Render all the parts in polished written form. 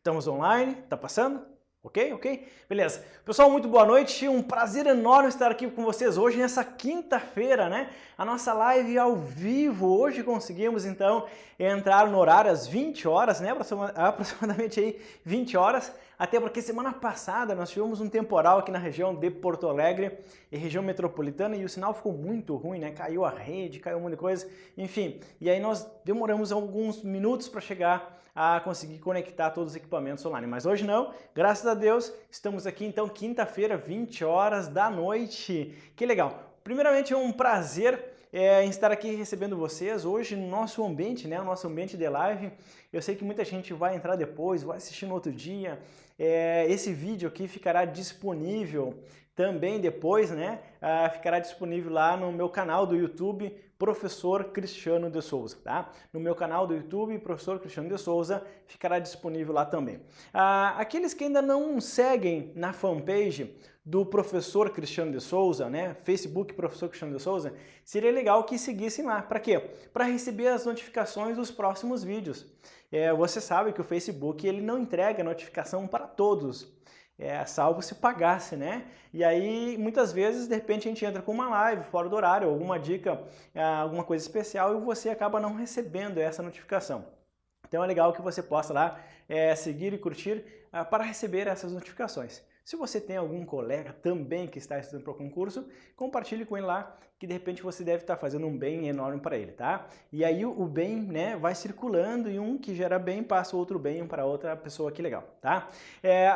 Estamos online? Tá passando? Ok? Beleza. Pessoal, muito boa noite. Um prazer enorme estar aqui com vocês hoje, nessa quinta-feira, né? A nossa live ao vivo. Hoje conseguimos, então, entrar no horário às 20 horas, né? Aproximadamente aí 20 horas. Até porque semana passada nós tivemos um temporal aqui na região de Porto Alegre e região metropolitana e o sinal ficou muito ruim, né? Caiu a rede, caiu um monte de coisa, enfim. E aí nós demoramos alguns minutos para chegar a conseguir conectar todos os equipamentos online. Mas hoje não, graças a Deus, estamos aqui então quinta-feira, 20 horas da noite. Que legal! Primeiramente é um prazer em estar aqui recebendo vocês hoje no nosso ambiente, né? O nosso ambiente de live. Eu sei que muita gente vai entrar depois, vai assistir no outro dia. Esse vídeo aqui ficará disponível também depois, né? Ficará disponível lá no meu canal do YouTube, Professor Cristiano de Souza, tá? No meu canal do YouTube, Professor Cristiano de Souza, ficará disponível lá também. Aqueles que ainda não seguem na fanpage do Professor Cristiano de Souza, né? Facebook Professor Cristiano de Souza, seria legal que seguissem lá. Para quê? Para receber as notificações dos próximos vídeos. Você sabe que o Facebook ele não entrega notificação para todos. Salvo se pagasse, né? E aí, muitas vezes, de repente, a gente entra com uma live fora do horário, alguma dica, alguma coisa especial, e você acaba não recebendo essa notificação. Então é legal que você possa lá seguir e curtir para receber essas notificações. Se você tem algum colega também que está estudando para o concurso, compartilhe com ele lá, que de repente você deve estar fazendo um bem enorme para ele, tá? E aí o bem, né, vai circulando e um que gera bem passa o outro bem para outra pessoa, que legal, tá?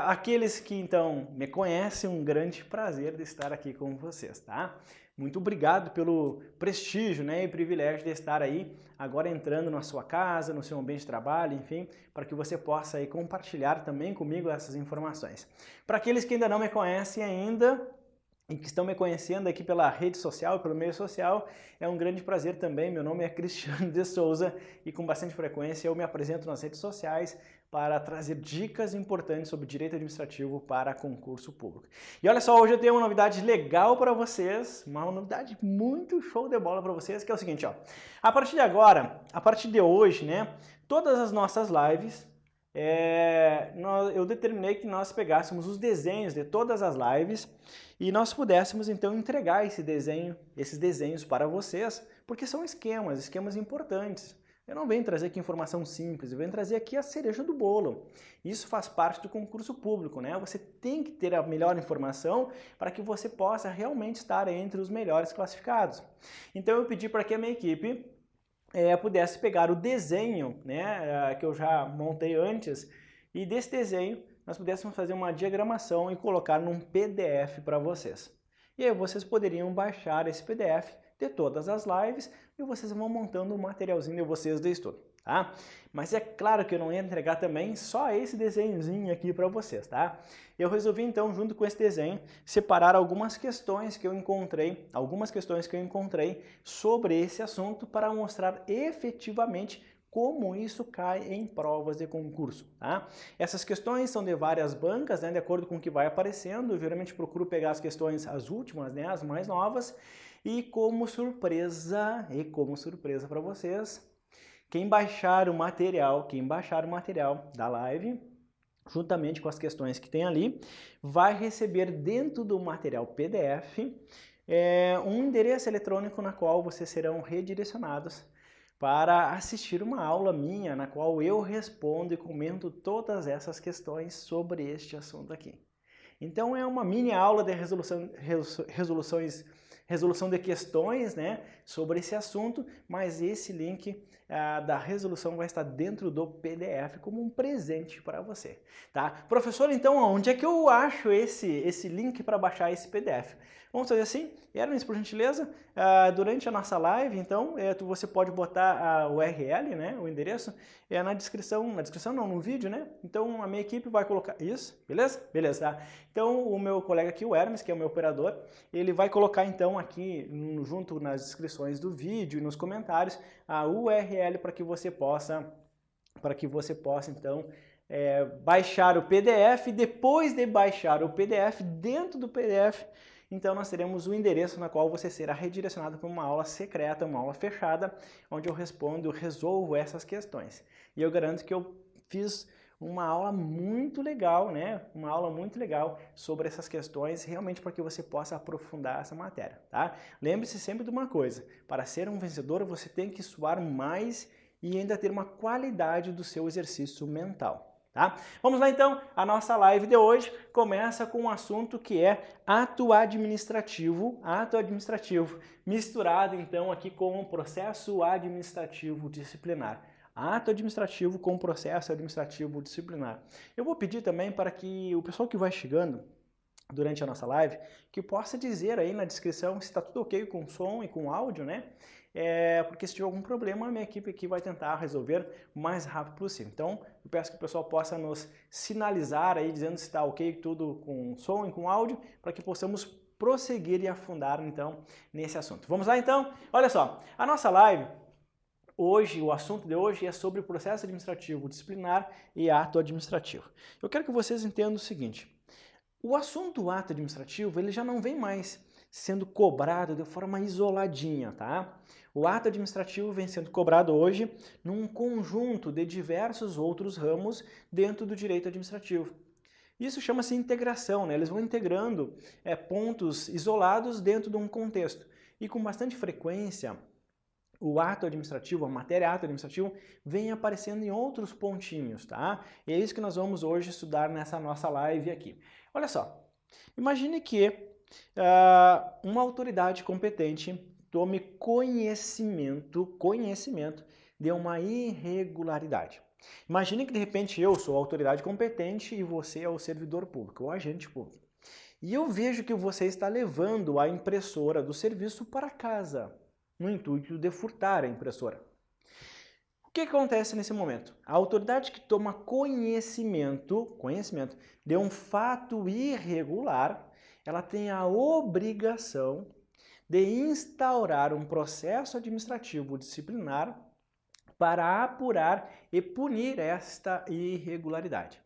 Aqueles que então me conhecem, um grande prazer de estar aqui com vocês, tá? Muito obrigado pelo prestígio, né, e privilégio de estar aí agora entrando na sua casa, no seu ambiente de trabalho, enfim, para que você possa aí compartilhar também comigo essas informações. Para aqueles que ainda não me conhecem ainda e que estão me conhecendo aqui pela rede social, pelo meio social, é um grande prazer também. Meu nome é Cristiano de Souza e com bastante frequência eu me apresento nas redes sociais para trazer dicas importantes sobre direito administrativo para concurso público. E olha só, hoje eu tenho uma novidade legal para vocês, uma novidade muito show de bola para vocês, que é o seguinte, ó. A partir de agora, a partir de hoje, né, todas as nossas lives, eu determinei que nós pegássemos os desenhos de todas as lives e nós pudéssemos então entregar esses desenhos para vocês, porque são esquemas importantes. Eu não venho trazer aqui informação simples, eu venho trazer aqui a cereja do bolo. Isso faz parte do concurso público, né? Você tem que ter a melhor informação para que você possa realmente estar entre os melhores classificados. Então eu pedi para que a minha equipe pudesse pegar o desenho, né, que eu já montei antes, e desse desenho nós pudéssemos fazer uma diagramação e colocar num PDF para vocês. E aí vocês poderiam baixar esse PDF de todas as lives e vocês vão montando um materialzinho de vocês de estudo, tá? Mas é claro que eu não ia entregar também só esse desenhozinho aqui para vocês, tá? Eu resolvi então, junto com esse desenho, separar algumas questões que eu encontrei sobre esse assunto para mostrar efetivamente como isso cai em provas de concurso, tá? Essas questões são de várias bancas, né, de acordo com o que vai aparecendo. Eu geralmente procuro pegar as questões, as últimas, né, as mais novas, e como surpresa para vocês, quem baixar o material da live, juntamente com as questões que tem ali, vai receber dentro do material PDF um endereço eletrônico na qual vocês serão redirecionados para assistir uma aula minha, na qual eu respondo e comento todas essas questões sobre este assunto aqui. Então é uma mini aula de resolução de questões, né, sobre esse assunto, mas esse link da resolução vai estar dentro do PDF como um presente para você, tá? Professor, então onde é que eu acho esse link para baixar esse PDF? Vamos fazer assim, Hermes, por gentileza, durante a nossa live, então, você pode botar a URL, né, o endereço, na descrição não, no vídeo, né? Então a minha equipe vai colocar isso, beleza? Beleza, tá? Então o meu colega aqui, o Hermes, que é o meu operador, ele vai colocar então aqui, junto nas descrições do vídeo e nos comentários, a URL para que você possa então baixar o PDF. Depois de baixar o PDF, dentro do PDF, então nós teremos o endereço na qual você será redirecionado para uma aula secreta, uma aula fechada, onde eu resolvo essas questões. E eu garanto que eu fiz uma aula muito legal, né? Uma aula muito legal sobre essas questões, realmente para que você possa aprofundar essa matéria, tá? Lembre-se sempre de uma coisa, para ser um vencedor você tem que suar mais e ainda ter uma qualidade do seu exercício mental. Tá? Vamos lá então, a nossa live de hoje começa com um assunto que é ato administrativo, misturado então aqui com o processo administrativo disciplinar. Ato administrativo com processo administrativo disciplinar. Eu vou pedir também para que o pessoal que vai chegando durante a nossa live, que possa dizer aí na descrição se está tudo ok com o som e com o áudio, né? Porque se tiver algum problema, a minha equipe aqui vai tentar resolver o mais rápido possível. Então, eu peço que o pessoal possa nos sinalizar aí, dizendo se está ok tudo com som e com áudio, para que possamos prosseguir e afundar, então, nesse assunto. Vamos lá, então? Olha só, a nossa live, hoje, o assunto de hoje é sobre processo administrativo disciplinar e ato administrativo. Eu quero que vocês entendam o seguinte, o assunto ato administrativo, ele já não vem mais sendo cobrado de forma isoladinha, tá? O ato administrativo vem sendo cobrado hoje num conjunto de diversos outros ramos dentro do direito administrativo. Isso chama-se integração, né? Eles vão integrando pontos isolados dentro de um contexto. E com bastante frequência, o ato administrativo, a matéria ato administrativo, vem aparecendo em outros pontinhos, tá? E é isso que nós vamos hoje estudar nessa nossa live aqui. Olha só, imagine que uma autoridade competente tome conhecimento de uma irregularidade. Imagine que de repente eu sou a autoridade competente e você é o servidor público, o agente público. E eu vejo que você está levando a impressora do serviço para casa, no intuito de furtar a impressora. O que acontece nesse momento? A autoridade que toma conhecimento de um fato irregular, ela tem a obrigação de instaurar um processo administrativo disciplinar para apurar e punir esta irregularidade.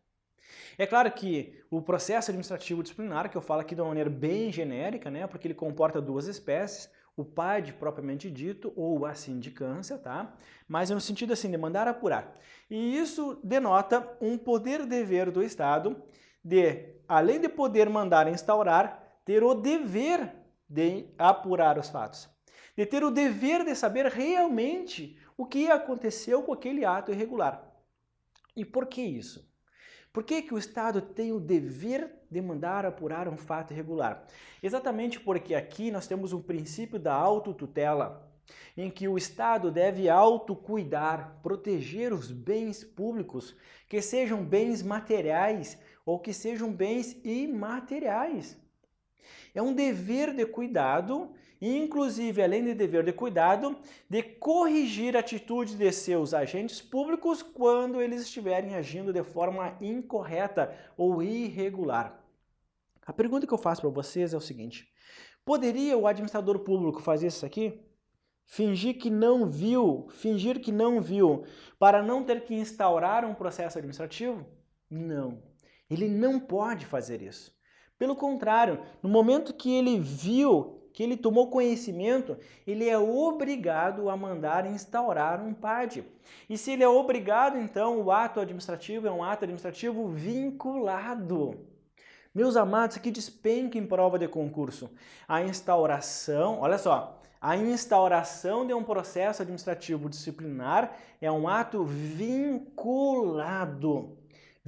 É claro que o processo administrativo disciplinar, que eu falo aqui de uma maneira bem genérica, né, porque ele comporta duas espécies, o PAD propriamente dito ou a sindicância, tá? Mas é no sentido assim de mandar apurar. E isso denota um poder-dever do Estado de, além de poder mandar instaurar, ter o dever de apurar os fatos, de ter o dever de saber realmente o que aconteceu com aquele ato irregular. E por que isso? Por que o Estado tem o dever de mandar apurar um fato irregular? Exatamente porque aqui nós temos um princípio da autotutela, em que o Estado deve autocuidar, proteger os bens públicos, que sejam bens materiais ou que sejam bens imateriais. É um dever de cuidado, inclusive, além de dever de cuidado, de corrigir a atitude de seus agentes públicos quando eles estiverem agindo de forma incorreta ou irregular. A pergunta que eu faço para vocês é o seguinte: poderia o administrador público fazer isso aqui? Fingir que não viu, para não ter que instaurar um processo administrativo? Não, ele não pode fazer isso. Pelo contrário, no momento que ele viu, que ele tomou conhecimento, ele é obrigado a mandar instaurar um PAD. E se ele é obrigado, então o ato administrativo é um ato administrativo vinculado. Meus amados, aqui despenca em prova de concurso. A instauração, olha só, a instauração de um processo administrativo disciplinar é um ato vinculado.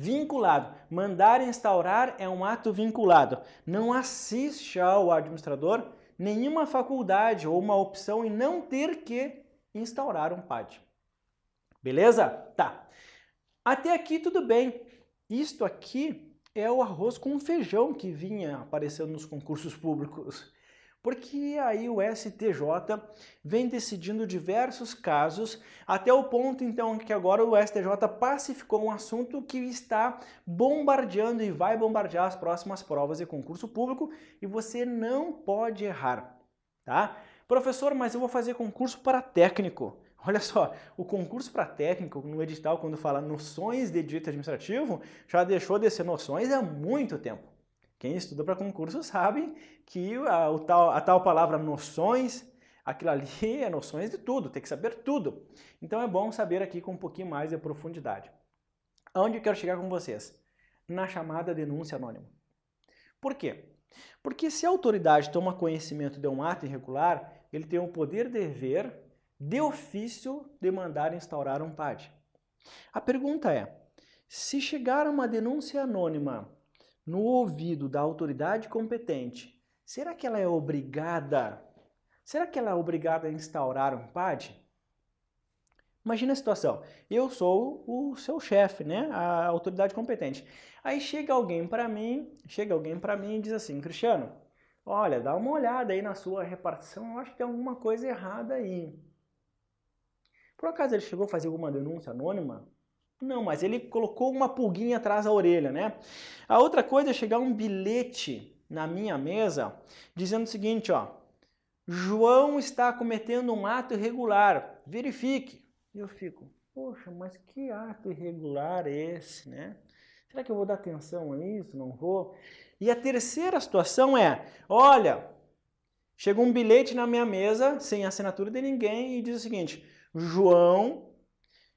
Vinculado. Mandar instaurar é um ato vinculado. Não assiste ao administrador nenhuma faculdade ou uma opção em não ter que instaurar um PAD. Beleza? Tá. Até aqui tudo bem. Isto aqui é o arroz com feijão que vinha aparecendo nos concursos públicos. Porque aí o STJ vem decidindo diversos casos, até o ponto então que agora o STJ pacificou um assunto que está bombardeando e vai bombardear as próximas provas de concurso público e você não pode errar, tá? Professor, mas eu vou fazer concurso para técnico. Olha só, o concurso para técnico no edital, quando fala noções de direito administrativo, já deixou de ser noções há muito tempo. Quem estuda para concurso sabe que a tal palavra noções, aquilo ali é noções de tudo, tem que saber tudo. Então é bom saber aqui com um pouquinho mais de profundidade. Aonde eu quero chegar com vocês? Na chamada denúncia anônima. Por quê? Porque se a autoridade toma conhecimento de um ato irregular, ele tem o poder e dever de ofício de mandar instaurar um PAD. A pergunta é, se chegar uma denúncia anônima no ouvido da autoridade competente, será que ela é obrigada? Será que ela é obrigada a instaurar um PAD? Imagina a situação, eu sou o seu chefe, né? A autoridade competente. Aí chega alguém para mim e diz assim, Cristiano, olha, dá uma olhada aí na sua repartição, eu acho que tem alguma coisa errada aí. Por acaso ele chegou a fazer alguma denúncia anônima? Não, mas ele colocou uma pulguinha atrás da orelha, né? A outra coisa é chegar um bilhete na minha mesa dizendo o seguinte, ó, João está cometendo um ato irregular, verifique. E eu fico, poxa, mas que ato irregular é esse, né? Será que eu vou dar atenção a isso? Não vou? E a terceira situação é, olha, chegou um bilhete na minha mesa, sem assinatura de ninguém, e diz o seguinte, João,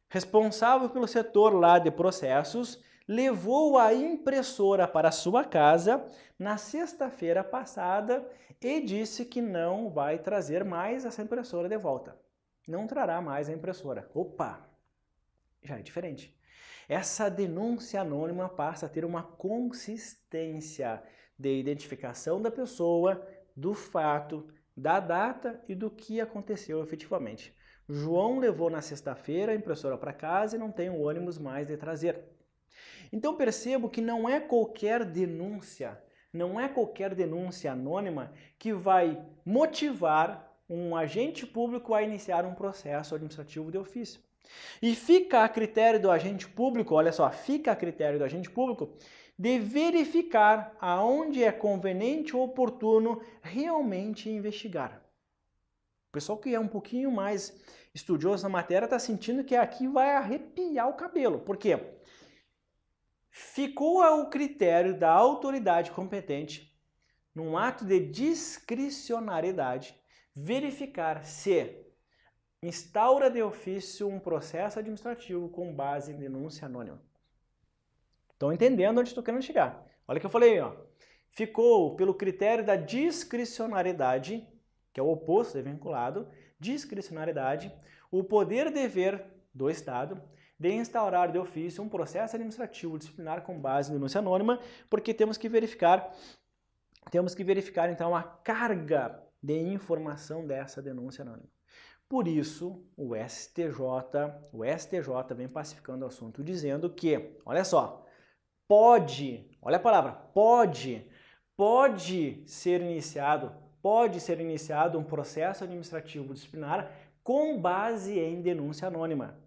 responsável pelo setor lá de processos, levou a impressora para a sua casa na sexta-feira passada e disse que não vai trazer mais essa impressora de volta. Não trará mais a impressora. Opa! Já é diferente. Essa denúncia anônima passa a ter uma consistência de identificação da pessoa, do fato, da data e do que aconteceu efetivamente. João levou na sexta-feira a impressora para casa e não tem o ônibus mais de trazer. Então percebo que não é qualquer denúncia anônima que vai motivar um agente público a iniciar um processo administrativo de ofício. E fica a critério do agente público, olha só, fica a critério do agente público de verificar aonde é conveniente ou oportuno realmente investigar. O pessoal que é um pouquinho mais estudioso na matéria está sentindo que aqui vai arrepiar o cabelo. Por quê? Ficou ao critério da autoridade competente, num ato de discricionariedade, verificar se instaura de ofício um processo administrativo com base em denúncia anônima. Estão entendendo onde estou querendo chegar? Olha o que eu falei, ó. Ficou pelo critério da discricionariedade, que é o oposto de vinculado, discricionariedade, o poder e dever do Estado de instaurar de ofício um processo administrativo disciplinar com base em denúncia anônima, porque temos que verificar então a carga de informação dessa denúncia anônima. Por isso, o STJ vem pacificando o assunto dizendo que, olha só, olha a palavra, pode ser iniciado um processo administrativo disciplinar com base em denúncia anônima.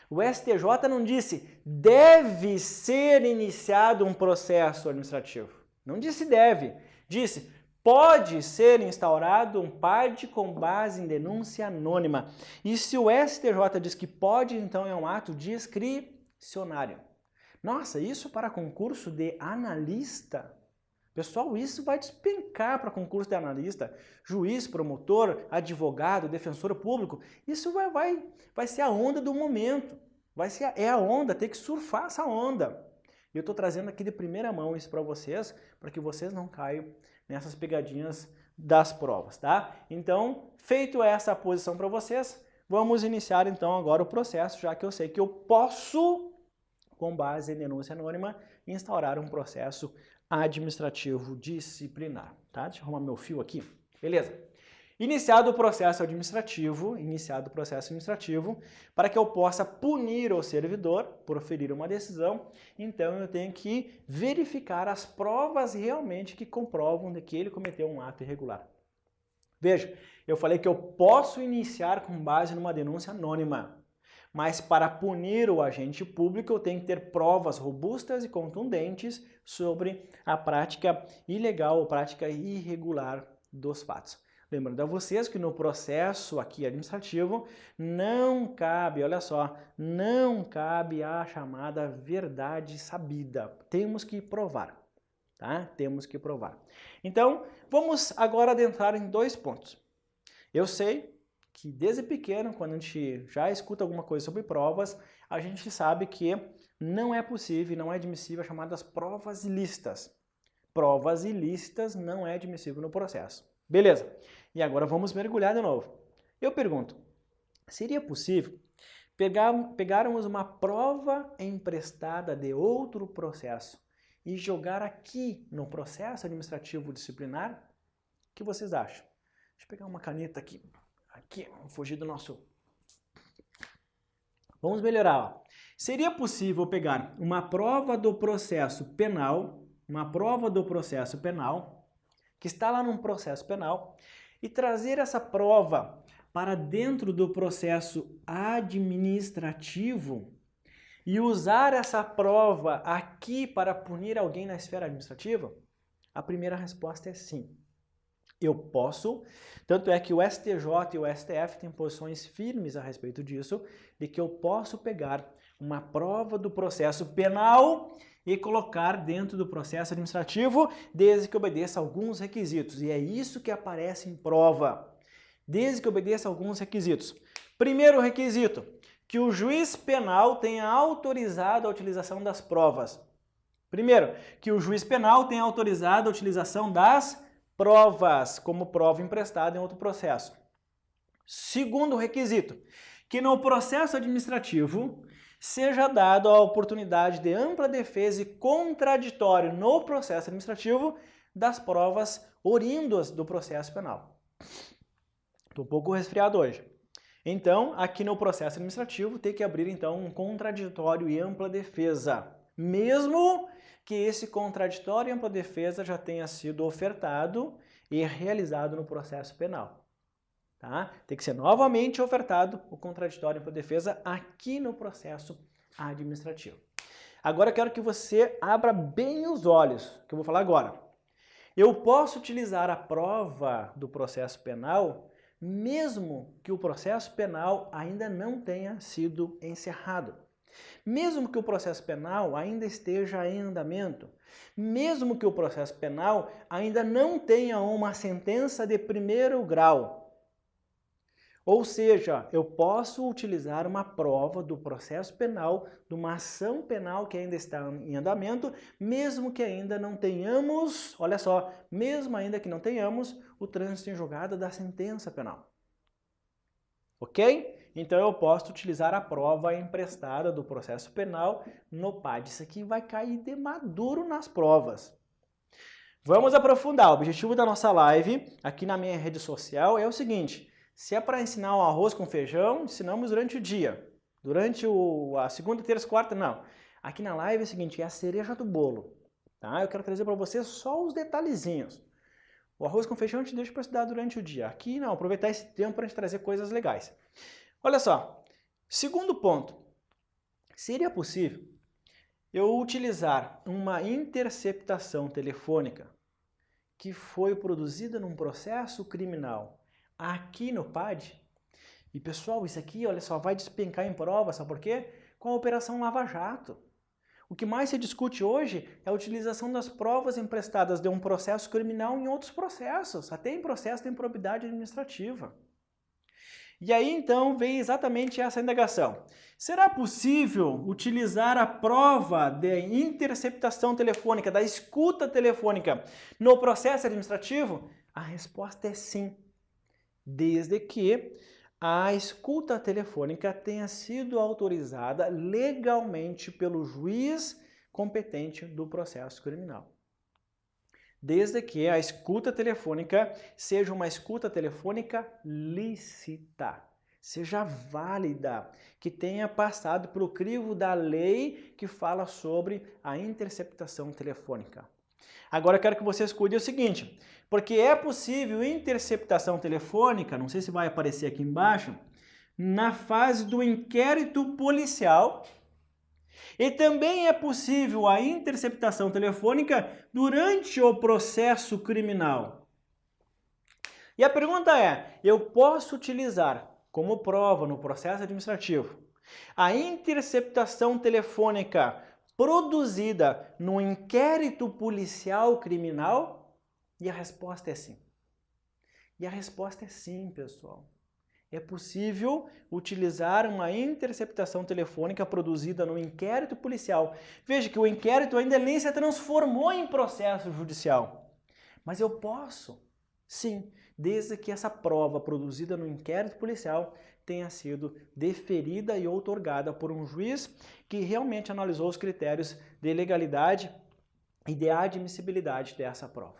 O STJ não disse deve ser iniciado um processo administrativo. Não disse deve, disse pode ser instaurado um PAD com base em denúncia anônima. E se o STJ diz que pode, então é um ato discricionário. Nossa, isso para concurso de analista? Pessoal, isso vai despencar para concurso de analista, juiz, promotor, advogado, defensor público. Isso vai ser a onda do momento. É a onda, tem que surfar essa onda. E eu estou trazendo aqui de primeira mão isso para vocês, para que vocês não caiam nessas pegadinhas das provas, tá? Então, feito essa posição para vocês, vamos iniciar então agora o processo, já que eu sei que eu posso, com base em denúncia anônima, instaurar um processo administrativo disciplinar, tá? Deixa eu arrumar meu fio aqui. Beleza. Iniciado o processo administrativo, para que eu possa punir o servidor por ferir uma decisão, então eu tenho que verificar as provas realmente que comprovam de que ele cometeu um ato irregular. Veja, eu falei que eu posso iniciar com base numa denúncia anônima, mas para punir o agente público eu tenho que ter provas robustas e contundentes sobre a prática ilegal ou prática irregular dos fatos. Lembrando a vocês que no processo aqui administrativo não cabe, olha só, não cabe a chamada verdade sabida. Temos que provar, tá? Temos que provar. Então, vamos agora adentrar em dois pontos. Eu sei que desde pequeno, quando a gente já escuta alguma coisa sobre provas, a gente sabe que não é possível, não é admissível as chamadas provas ilícitas. Provas ilícitas não é admissível no processo. Beleza. E agora vamos mergulhar de novo. Eu pergunto, seria possível pegarmos uma prova emprestada de outro processo e jogar aqui no processo administrativo disciplinar? O que vocês acham? Deixa eu pegar uma caneta aqui. Aqui, vamos fugir do nosso... Vamos melhorar. Ó. Seria possível pegar uma prova do processo penal, que está lá num processo penal, e trazer essa prova para dentro do processo administrativo e usar essa prova aqui para punir alguém na esfera administrativa? A primeira resposta é sim. Eu posso, tanto é que o STJ e o STF têm posições firmes a respeito disso, de que eu posso pegar uma prova do processo penal e colocar dentro do processo administrativo, desde que obedeça alguns requisitos. E é isso que aparece em prova. Desde que obedeça alguns requisitos. Primeiro requisito, que o juiz penal tenha autorizado a utilização das provas. Primeiro, que o juiz penal tenha autorizado a utilização das provas como prova emprestada em outro processo. Segundo requisito, que no processo administrativo seja dado a oportunidade de ampla defesa e contraditório no processo administrativo das provas oriundas do processo penal. Estou um pouco resfriado hoje. Então, aqui no processo administrativo tem que abrir então um contraditório e ampla defesa, mesmo que esse contraditório e ampla defesa já tenha sido ofertado e realizado no processo penal. Tá? Tem que ser novamente ofertado o contraditório e ampla defesa aqui no processo administrativo. Agora eu quero que você abra bem os olhos, que eu vou falar agora. Eu posso utilizar a prova do processo penal mesmo que o processo penal ainda não tenha sido encerrado. Mesmo que o processo penal ainda esteja em andamento, mesmo que o processo penal ainda não tenha uma sentença de primeiro grau. Ou seja, eu posso utilizar uma prova do processo penal, de uma ação penal que ainda está em andamento, mesmo que ainda não tenhamos, olha só, mesmo ainda que não tenhamos o trânsito em julgado da sentença penal. Ok? Então eu posso utilizar a prova emprestada do processo penal no PAD. Isso aqui vai cair de maduro nas provas. Vamos aprofundar. O objetivo da nossa live aqui na minha rede social é o seguinte: se é para ensinar o arroz com feijão, ensinamos durante o dia. Durante a segunda, terça, quarta, não. Aqui na live é o seguinte, é a cereja do bolo. Tá? Eu quero trazer para você só os detalhezinhos. O arroz com feijão a gente deixa para estudar durante o dia. Aqui não, aproveitar esse tempo para a gente trazer coisas legais. Olha só, segundo ponto. Seria possível eu utilizar uma interceptação telefônica que foi produzida num processo criminal aqui no PAD? E pessoal, isso aqui, olha só, vai despencar em prova, sabe por quê? Com a Operação Lava Jato. O que mais se discute hoje é a utilização das provas emprestadas de um processo criminal em outros processos, até em processo de improbidade administrativa. E aí então vem exatamente essa indagação. Será possível utilizar a prova de interceptação telefônica, da escuta telefônica, no processo administrativo? A resposta é sim, desde que a escuta telefônica tenha sido autorizada legalmente pelo juiz competente do processo criminal. Desde que a escuta telefônica seja uma escuta telefônica lícita, seja válida, que tenha passado pelo crivo da lei que fala sobre a interceptação telefônica. Agora eu quero que vocês cuidem o seguinte, porque é possível interceptação telefônica, não sei se vai aparecer aqui embaixo, na fase do inquérito policial, e também é possível a interceptação telefônica durante o processo criminal. E a pergunta é, eu posso utilizar como prova no processo administrativo a interceptação telefônica produzida no inquérito policial criminal? E a resposta é sim. E a resposta é sim, pessoal. É possível utilizar uma interceptação telefônica produzida no inquérito policial. Veja que o inquérito ainda nem se transformou em processo judicial. Mas eu posso, sim, desde que essa prova produzida no inquérito policial tenha sido deferida e outorgada por um juiz que realmente analisou os critérios de legalidade e de admissibilidade dessa prova.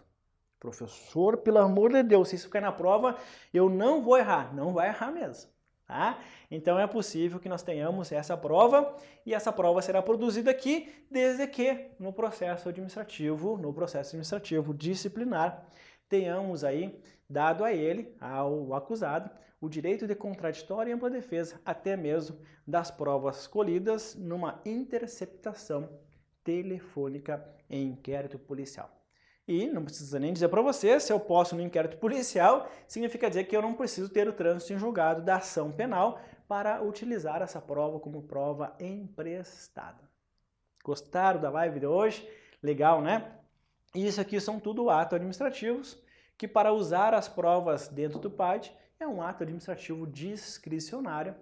Professor, pelo amor de Deus, se isso cair na prova, eu não vou errar. Não vai errar mesmo, tá? Então é possível que nós tenhamos essa prova e essa prova será produzida aqui desde que no processo administrativo disciplinar, tenhamos aí dado a ele, ao acusado, o direito de contraditório e ampla defesa, até mesmo das provas colhidas numa interceptação telefônica em inquérito policial. E não precisa nem dizer para você, se eu posso no inquérito policial, significa dizer que eu não preciso ter o trânsito em julgado da ação penal para utilizar essa prova como prova emprestada. Gostaram da live de hoje? Legal, né? E isso aqui são tudo atos administrativos, que para usar as provas dentro do PAD é um ato administrativo discricionário,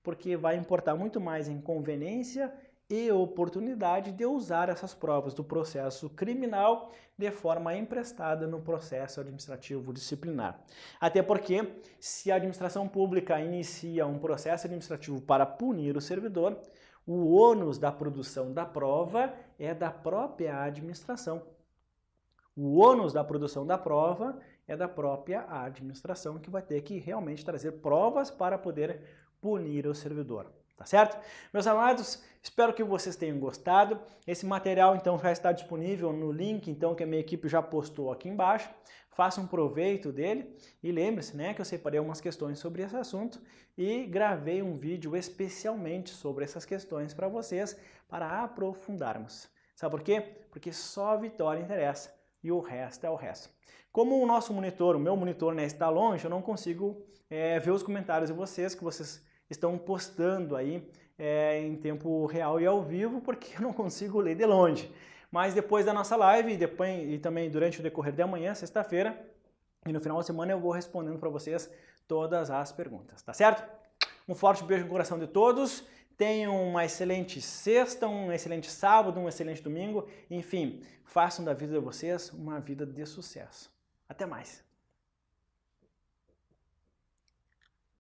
porque vai importar muito mais em conveniência e oportunidade de usar essas provas do processo criminal de forma emprestada no processo administrativo disciplinar. Até porque, se a administração pública inicia um processo administrativo para punir o servidor, o ônus da produção da prova é da própria administração. O ônus da produção da prova é da própria administração, que vai ter que realmente trazer provas para poder punir o servidor. Tá certo? Meus amados, espero que vocês tenham gostado. Esse material então já está disponível no link então que a minha equipe já postou aqui embaixo. Faça um proveito dele e lembre-se, né, que eu separei algumas questões sobre esse assunto e gravei um vídeo especialmente sobre essas questões para vocês, para aprofundarmos. Sabe por quê? Porque só a vitória interessa e o resto é o resto. Como o nosso monitor, o meu monitor, né, está longe, eu não consigo ver os comentários de vocês, que vocês estão postando aí em tempo real e ao vivo, porque eu não consigo ler de longe. Mas depois da nossa live e também durante o decorrer de amanhã, sexta-feira, e no final da semana eu vou respondendo para vocês todas as perguntas, tá certo? Um forte beijo no coração de todos, tenham uma excelente sexta, um excelente sábado, um excelente domingo, enfim, façam da vida de vocês uma vida de sucesso. Até mais!